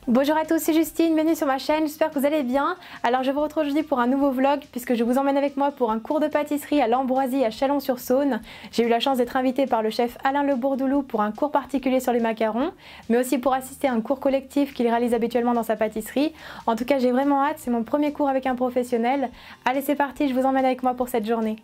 Bonjour à tous, c'est Justine, bienvenue sur ma chaîne, j'espère que vous allez bien. Alors je vous retrouve aujourd'hui pour un nouveau vlog puisque je vous emmène avec moi pour un cours de pâtisserie à l'Ambroisie à Chalon-sur-Saône. J'ai eu la chance d'être invitée par le chef Alain Le Bourdoulou pour un cours particulier sur les macarons, mais aussi pour assister à un cours collectif qu'il réalise habituellement dans sa pâtisserie. En tout cas j'ai vraiment hâte, c'est mon premier cours avec un professionnel. Allez c'est parti, je vous emmène avec moi pour cette journée.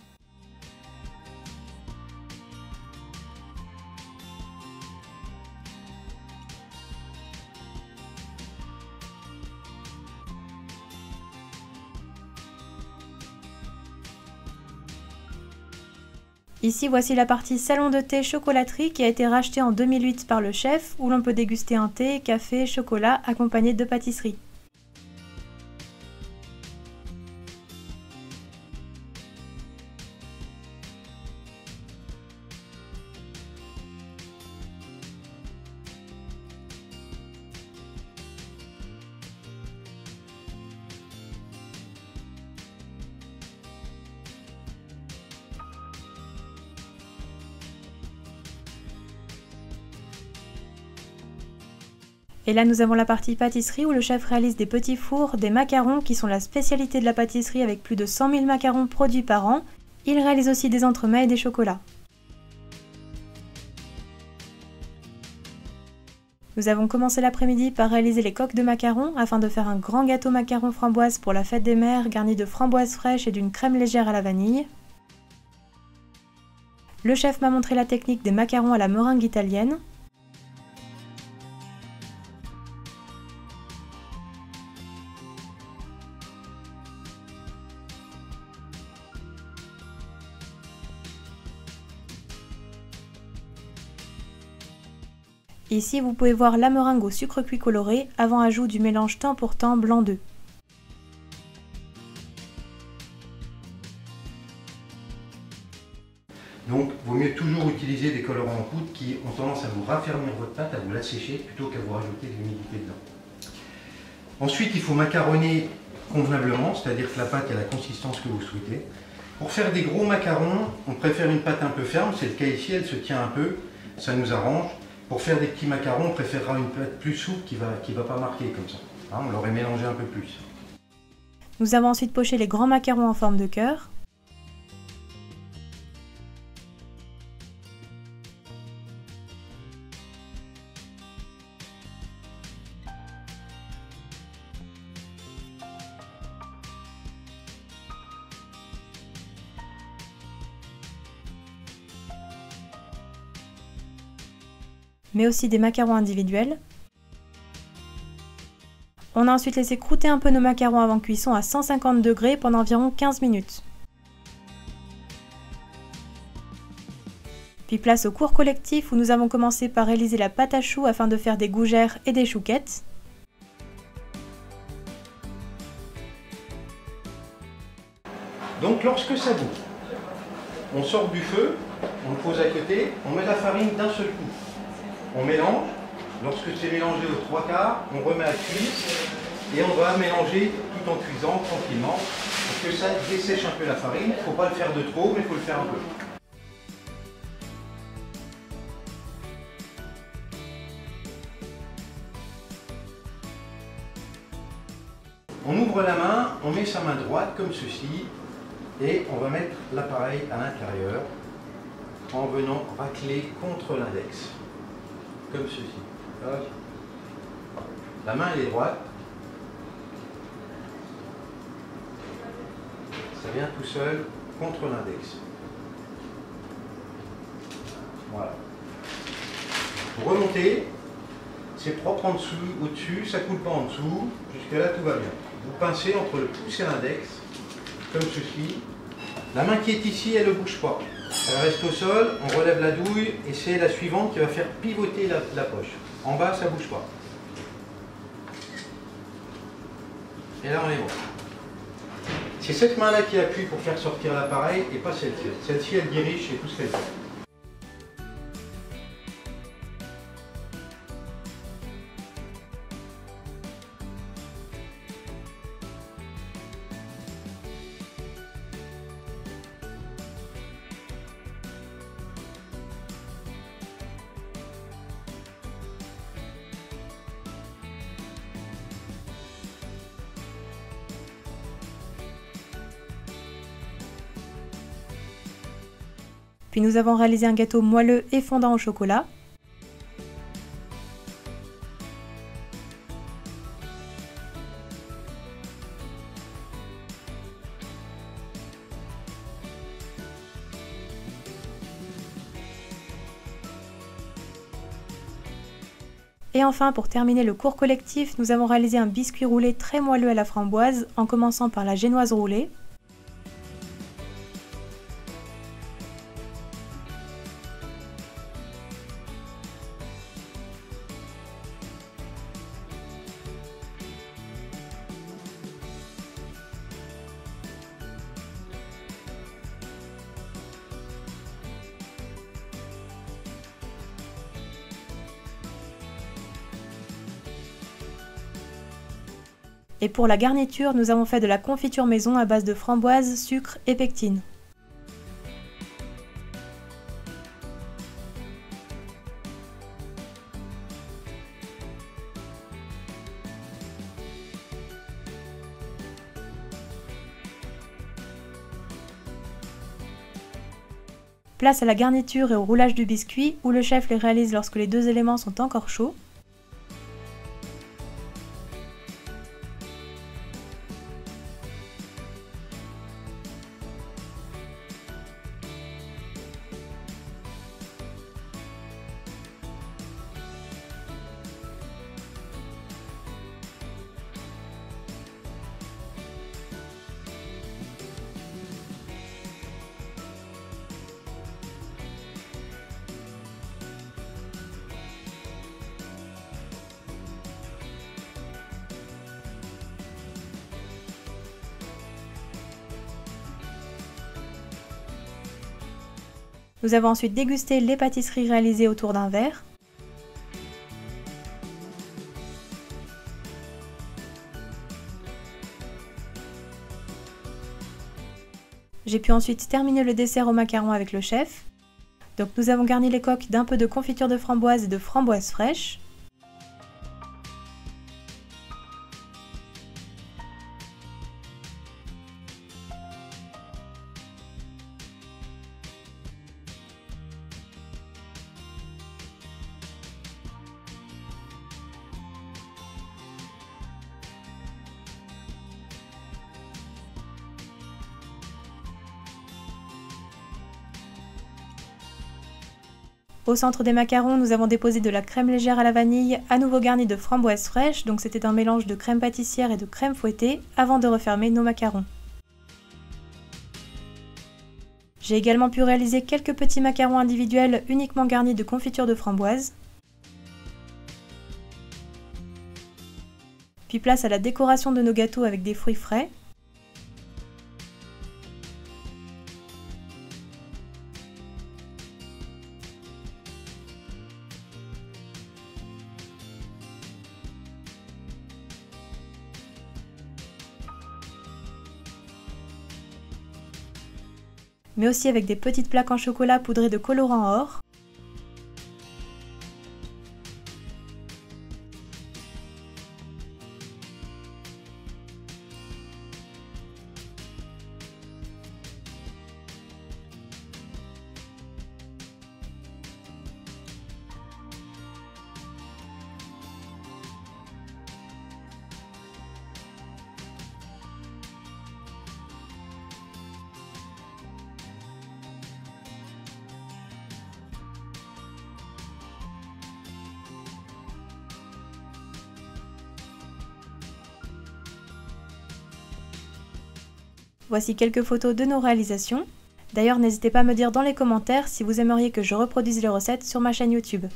Ici, voici la partie salon de thé chocolaterie qui a été rachetée en 2008 par le chef, où l'on peut déguster un thé, café, chocolat accompagné de pâtisserie. Et là nous avons la partie pâtisserie où le chef réalise des petits fours, des macarons qui sont la spécialité de la pâtisserie avec plus de 100 000 macarons produits par an. Il réalise aussi des entremets et des chocolats. Nous avons commencé l'après-midi par réaliser les coques de macarons afin de faire un grand gâteau macaron framboise pour la fête des mères garni de framboises fraîches et d'une crème légère à la vanille. Le chef m'a montré la technique des macarons à la meringue italienne. Ici, vous pouvez voir la meringue au sucre cuit coloré avant ajout du mélange temps pour temps blanc d'œuf. Donc, il vaut mieux toujours utiliser des colorants en poudre qui ont tendance à vous raffermir votre pâte, à vous l'assécher, plutôt qu'à vous rajouter de l'humidité dedans. Ensuite, il faut macaronner convenablement, c'est-à-dire que la pâte ait la consistance que vous souhaitez. Pour faire des gros macarons, on préfère une pâte un peu ferme, c'est le cas ici, elle se tient un peu, ça nous arrange. Pour faire des petits macarons, on préférera une pâte plus souple qui va pas marquer comme ça. Hein, on l'aurait mélangé un peu plus. Nous avons ensuite poché les grands macarons en forme de cœur. Mais aussi des macarons individuels. On a ensuite laissé croûter un peu nos macarons avant cuisson à 150 degrés pendant environ 15 minutes. Puis place au cours collectif où nous avons commencé par réaliser la pâte à choux afin de faire des gougères et des chouquettes. Donc lorsque ça bout, on sort du feu, on le pose à côté, on met la farine d'un seul coup. On mélange, lorsque c'est mélangé aux 3/4, on remet à cuire et on va mélanger tout en cuisant tranquillement pour que ça dessèche un peu la farine. Il ne faut pas le faire de trop, mais il faut le faire un peu. On ouvre la main, on met sa main droite comme ceci et on va mettre l'appareil à l'intérieur en venant racler contre l'index. Comme ceci. La main elle est droite. Ça vient tout seul contre l'index. Voilà. Vous remontez. C'est propre en dessous, au-dessus, ça ne coule pas en dessous. Jusque là tout va bien. Vous pincez entre le pouce et l'index, comme ceci. La main qui est ici, elle ne bouge pas. Elle reste au sol, on relève la douille et c'est la suivante qui va faire pivoter la poche. En bas, ça ne bouge pas. Et là, on est bon. C'est cette main-là qui appuie pour faire sortir l'appareil et pas celle-ci. Celle-ci, elle dirige, c'est tout ce qu'elle fait. Puis nous avons réalisé un gâteau moelleux et fondant au chocolat. Et enfin, pour terminer le cours collectif, nous avons réalisé un biscuit roulé très moelleux à la framboise, en commençant par la génoise roulée. Et pour la garniture, nous avons fait de la confiture maison à base de framboises, sucre et pectine. Place à la garniture et au roulage du biscuit, où le chef les réalise lorsque les deux éléments sont encore chauds. Nous avons ensuite dégusté les pâtisseries réalisées autour d'un verre. J'ai pu ensuite terminer le dessert au macaron avec le chef. Donc nous avons garni les coques d'un peu de confiture de framboise et de framboise fraîche. Au centre des macarons, nous avons déposé de la crème légère à la vanille, à nouveau garnie de framboises fraîches, donc c'était un mélange de crème pâtissière et de crème fouettée, avant de refermer nos macarons. J'ai également pu réaliser quelques petits macarons individuels uniquement garnis de confiture de framboise. Puis place à la décoration de nos gâteaux avec des fruits frais. Mais aussi avec des petites plaques en chocolat poudrées de colorant or. Voici quelques photos de nos réalisations. D'ailleurs, n'hésitez pas à me dire dans les commentaires si vous aimeriez que je reproduise les recettes sur ma chaîne YouTube.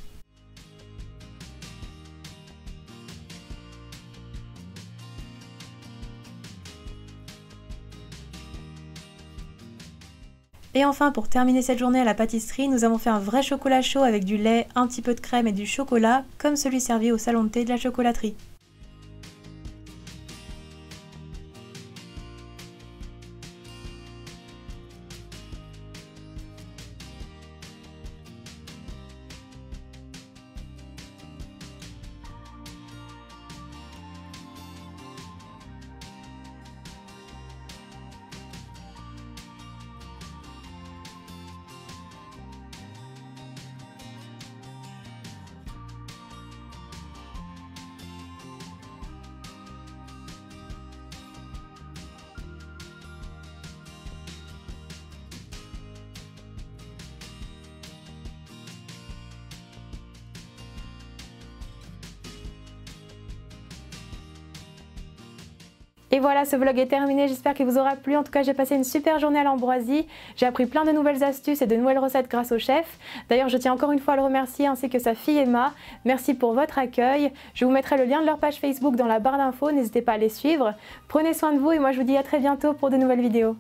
Et enfin, pour terminer cette journée à la pâtisserie, nous avons fait un vrai chocolat chaud avec du lait, un petit peu de crème et du chocolat, comme celui servi au salon de thé de la chocolaterie. Et voilà, ce vlog est terminé, j'espère qu'il vous aura plu. En tout cas, j'ai passé une super journée à l'Ambroisie. J'ai appris plein de nouvelles astuces et de nouvelles recettes grâce au chef. D'ailleurs, je tiens encore une fois à le remercier ainsi que sa fille Emma. Merci pour votre accueil. Je vous mettrai le lien de leur page Facebook dans la barre d'infos, n'hésitez pas à les suivre. Prenez soin de vous et moi je vous dis à très bientôt pour de nouvelles vidéos.